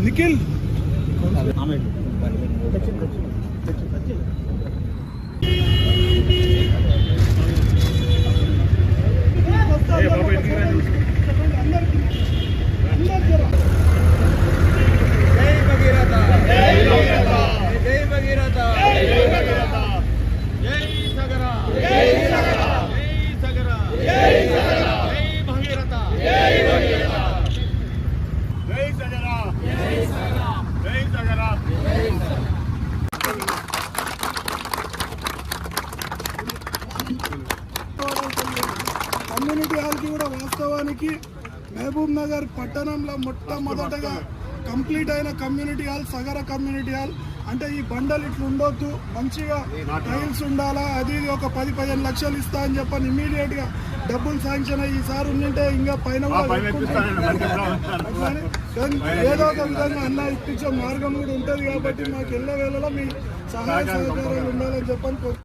Nikhil community హాల్కి కూడా వాస్తవానికి మహబూబ్ నగర్ పట్టణంలో మొట్టమొదటగా కంప్లీట్ అయిన కమ్యూనిటీ హాల్ సగర కమ్యూనిటీ హాల్. అంటే ఈ బండలు ఇట్లా ఉండొద్దు, మంచిగా టైల్స్ ఉండాలా, అది ఒక 10-15 లక్షలు ఇస్తా అని చెప్పని ఇమీడియట్ గా డబ్బులు శాంక్షన్ అయ్యి ఈసారి ఉండింటే ఇంకా పైన ఏదో ఒక విధంగా అన్న ఇప్పించే మార్గం కూడా ఉంటుంది. కాబట్టి మాకు ఎల్ల వేళలో మీ సహాయ సహకారాలు ఉండాలని చెప్పని